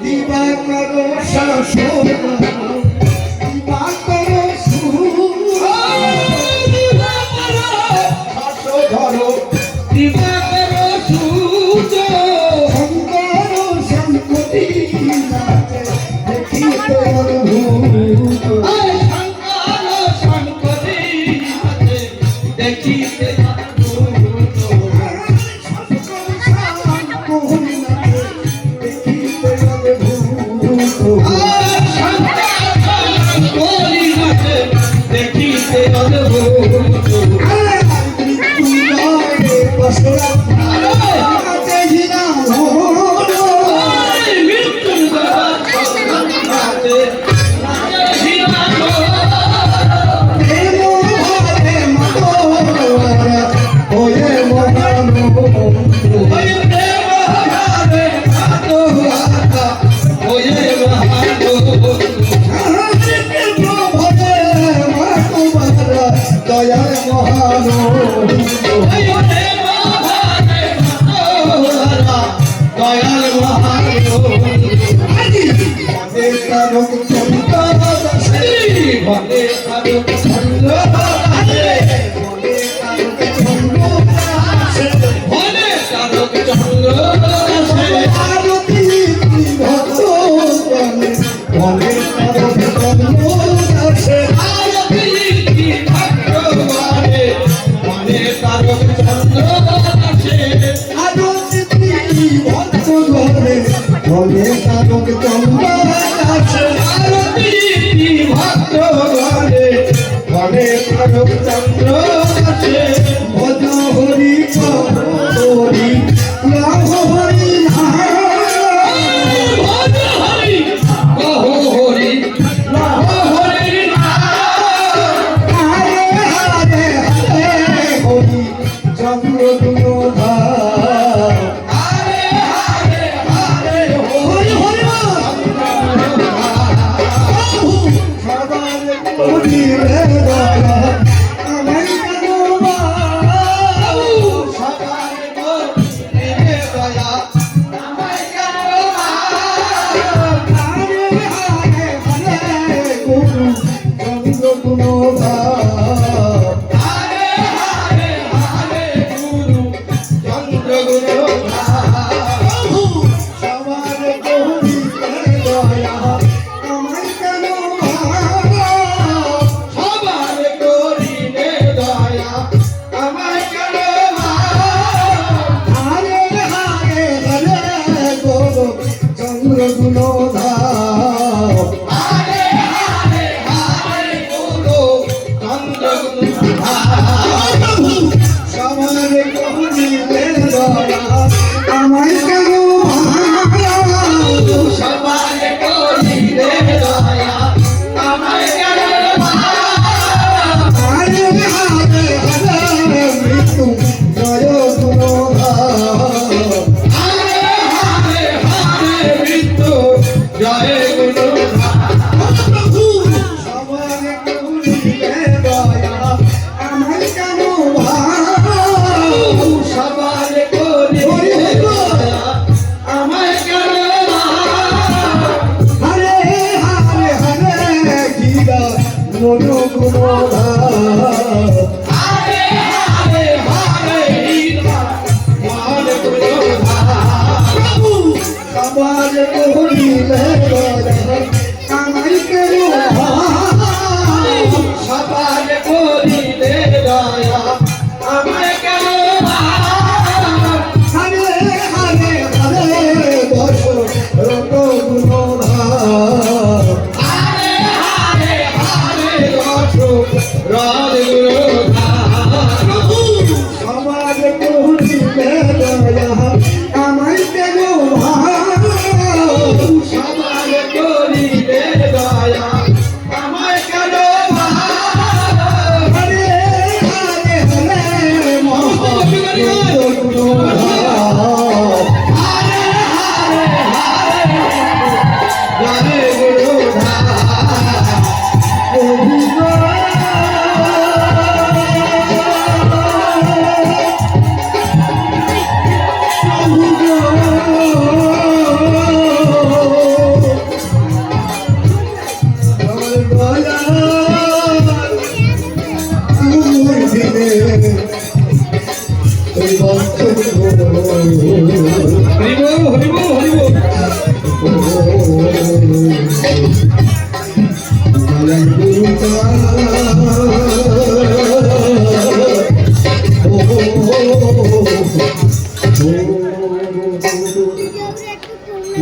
দিবাকর শাসন দিবাকর ধরো দিবাকর সূর্য শঙ্কর শঙ্করী দেখিতে অদ্ভুত শঙ্কর শঙ্করী দেখিতে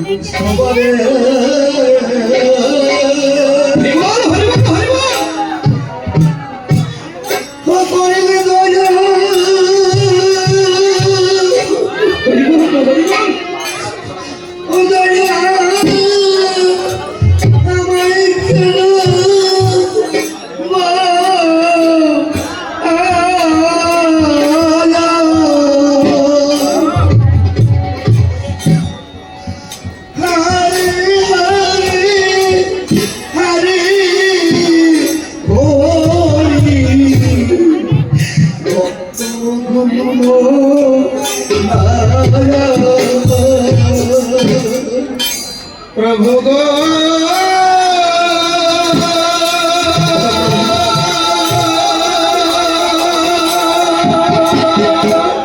সবারে হরিবল হরিবল হরিবল করিলে দয়া হরিবল ও দয়া আমায় কেন প্রভু গো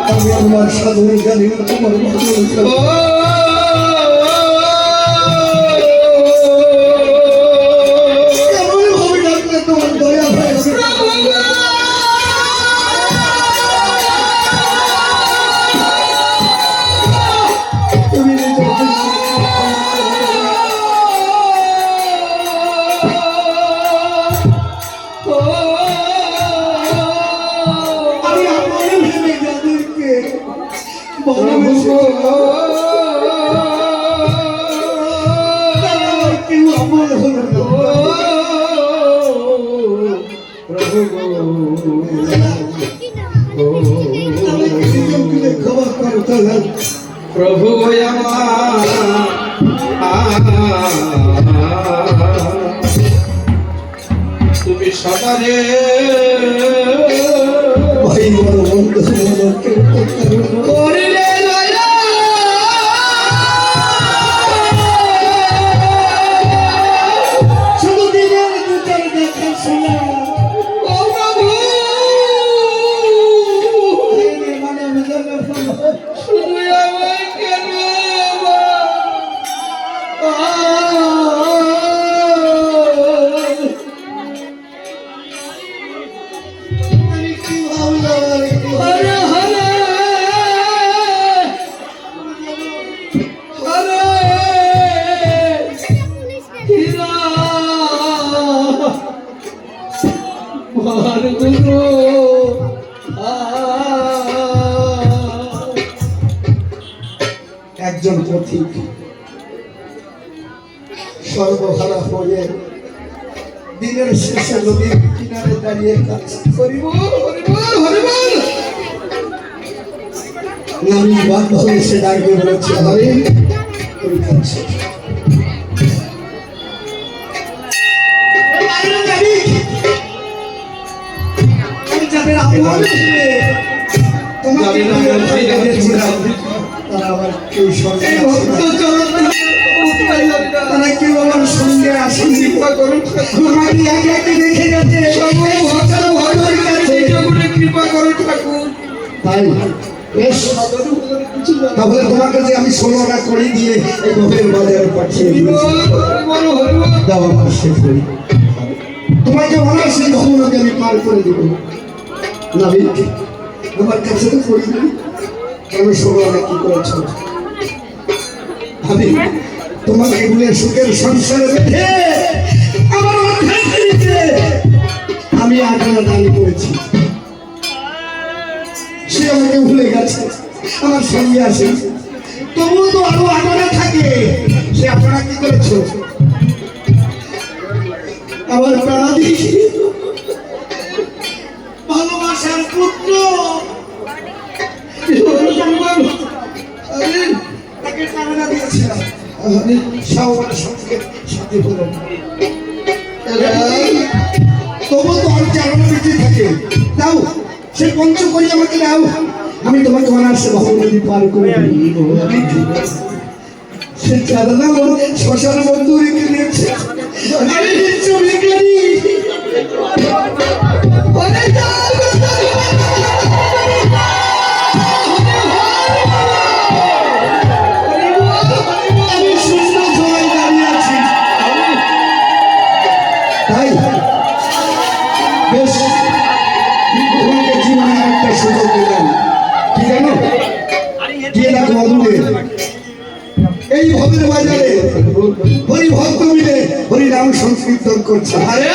আমি আমার সাধন জানি না তোমার ও কেমন ভাবে ডাকলে তোমার দয়া হয় তুমি আমি আমার ভেবে যাদেরকে ভালোবেসে কেউ আমার হলো না খবর করো তাহলে প্রভু তুমি সবারে ভাই বড় বন্ধু বলো কেউ করিলে দয়া শুধু দিনের দুটার দেখা শোনা ও প্রভু মানে আমি জানি শুধু আমায় কেন আমি কি ভাবলাম হরে হরে হরে হীরা মার গুরু একজন পথিক সর্বহারা হয়ে দিনের শেষে নদীর কিনারে দাঁড়িয়ে কাছে হরিবল হরিবল হরিবল আমি বাধ্য হয়ে সে ডাকবে বলেছে হরে তুমি কাছে যাদের আপন তোমাকে তারা আবার কেউ সঙ্গে এই আসে ভক্ত না। চরণ তারা কেউ আমার সঙ্গে আসেনি কৃপা করুন ঠাকুর আমাকে একে একে দেখে গেছে সকল ভক্ত ভগবানের কাছে ঠাকুরের কৃপা করুন ঠাকুর তাই বেশ তাহলে তোমাকে যে আমি 16 টাকা করে দিয়ে এই গোপের বাজারে পাঠিয়ে দিয়েছি হরিবল হরিবল দাও আমার শেষ করি তোমাকে অনায়াসে ভবনকে আমি পার করে দেবো নাবিক আমার কাছে তো করিনি আমি 16 টাকা কি করেছ আমি তোমাকে ভুলে সুখের সংসারে বেঁধে আমার অর্থাৎ আমি আটানা দান করেছি সে আমাকে ভুলে গেছে আমার সঙ্গে আসে তবুও তো আরো আটানা থাকে সে আপনারা কি করেছ আমার প্রাণাদি ভালোবাসার পুত্র তাকে কামনা দিয়েছিলাম সবার সঙ্গে সাথে হলেন তবু তো আর চারণ বেঁচে থাকে দাও সে পঞ্চ করি আমাকে দাও আমি তোমাকে অনার্সে ভবনদী পার করে দিব। সে চাঁদা শ্মশান বন্ধু রেখে দিয়েছে আমি নিশ্চয় ভিখারি আমি শূন্য সময় দাঁড়িয়ে আছি তাই বেশ তোমাকে জীবনে একটা সুযোগ দিলাম কি জানো কি দেখো অদূরে এই ভবের বাজারে হরি ভক্ত মিলে হরি নাম সংকীর্তন করছে আরে!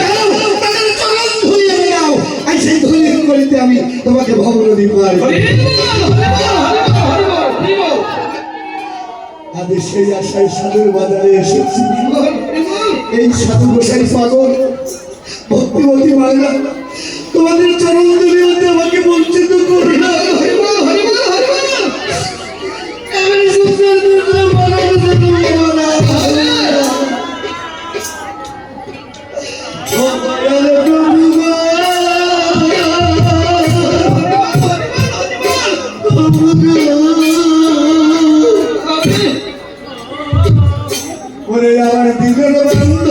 তাদের চরণ ধুলি আমি নাও আর সেই ধুলি করিতে আমি তোমাকে ভব নদী পার হরি বল, হরি বল, হরি বল, হরি বল। আগে সেই আশায় সাধুর বাজারে এসেছি হরি বল, হরি বল। এই সাধু গোসাই পাগল ভক্তিমতী মায়েরা তোমাদের চরণ ধুলি হতে আমাকে বঞ্চিত করো না হরি বল, হরি বল, হরি বল। আমি সুন্দর দুর্গা মানব দেবো না ও দয়াল প্রভু গো, প্রভু গো। ওরে আমার দিগর বন্ধ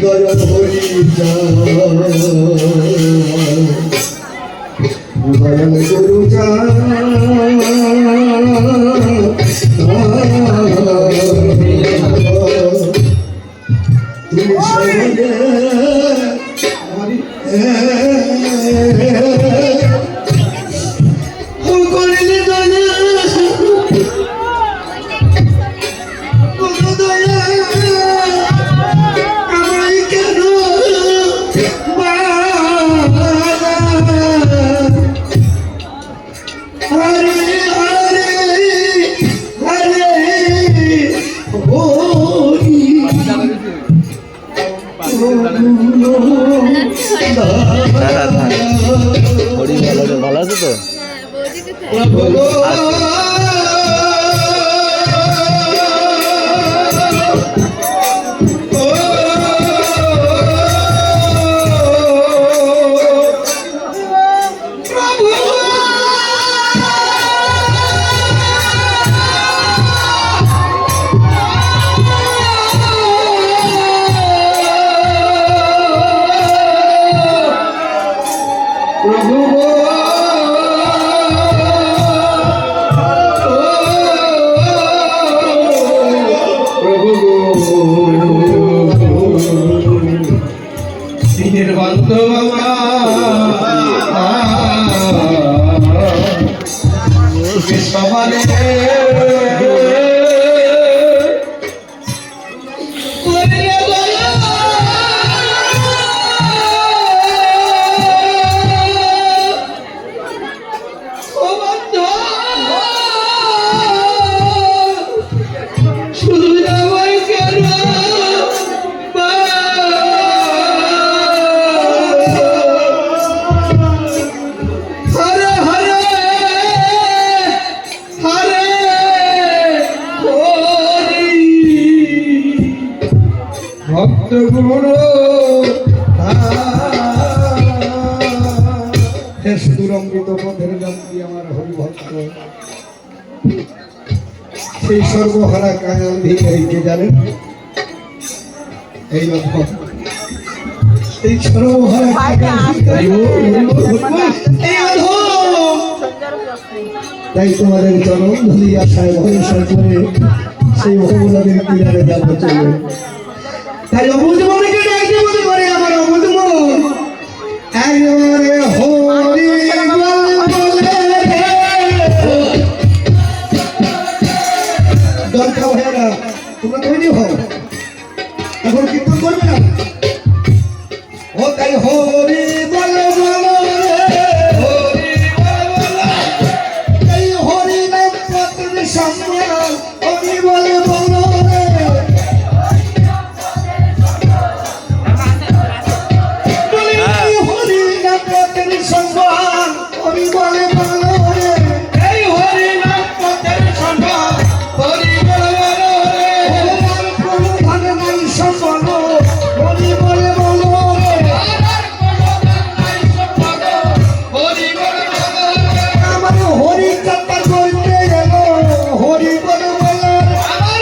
দয়াল হরি যা দয়াল গুরু যা তুমি সর্বদে ও করিলে দয়া আমায় কেন হরে হরে হরে হরি হরি ভালো আছে তো? দিনের বান্ধব আমার সবারে শুধু যাওয়াই কেন হরে হরে হরে হরি ভক্ত গুরু হে সুদূর অমৃত পথের গন্তি আমার হরি ভক্ত সেই সর্বহারা কাঙাল ভিখারিকে জানেন এই রকম এই সর্বহারা কাঙাল ভিখারি এই অধম তাই তোমাদের চরণ ধুলি আশায় ভরসা করে সেই ভগবানের কিনারে যাবো চলে তাই অবুঝ মনকে ডাকতে মনে করে আমার অবুঝ মন একবারে হরি দরকার হয় না তোমরা তৈরি হও এখন কীর্তন করবে না ও তাই হরি বল বল এই হরি নাম পত্র সামনে হরি বলে বল হরি নাম পত্র সম্মান হরি বলে বল এই হরি নাম পথের সম্মান হরি বল হরি বলে বল হরি বল আমার হরি কথা বলতে গেল হরি বলে বল আমার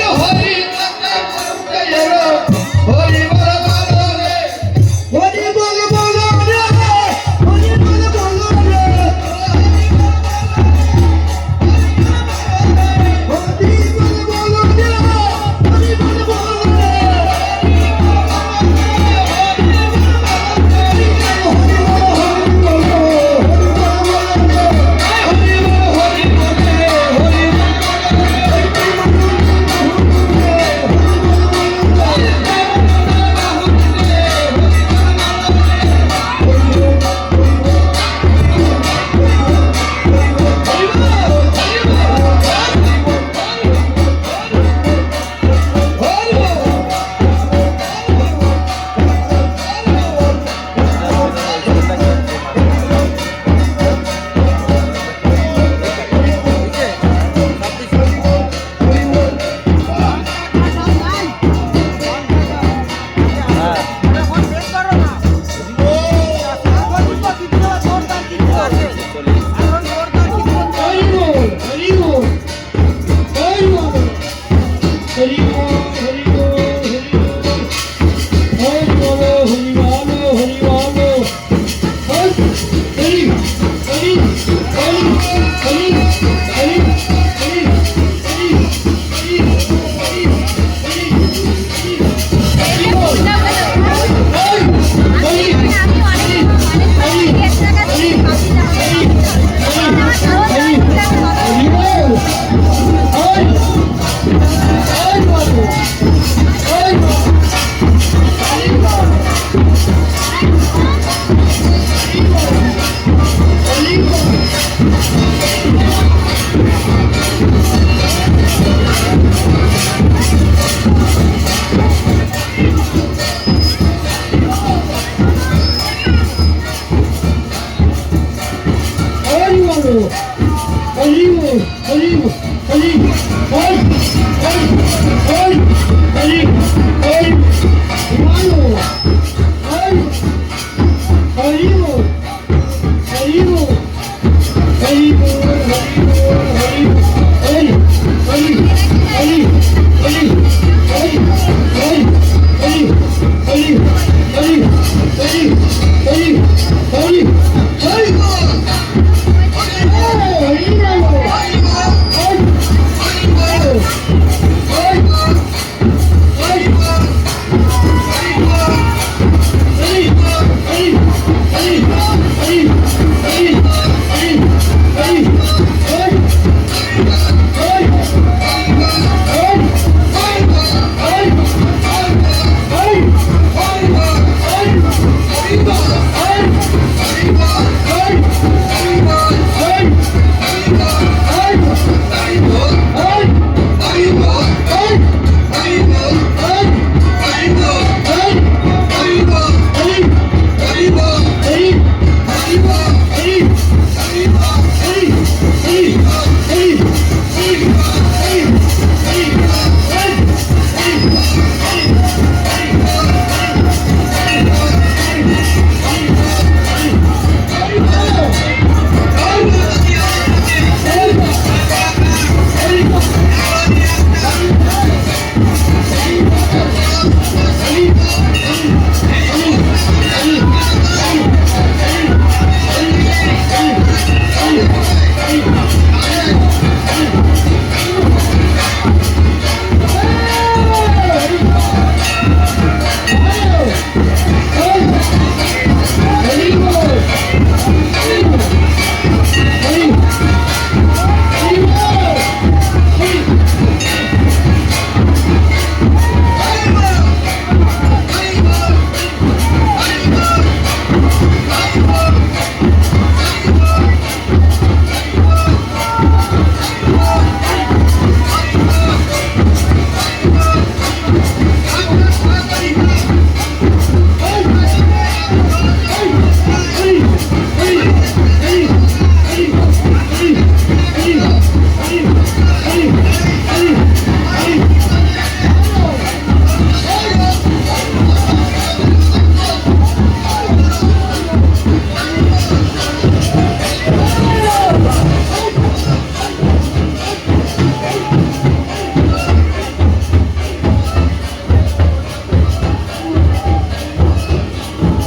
এই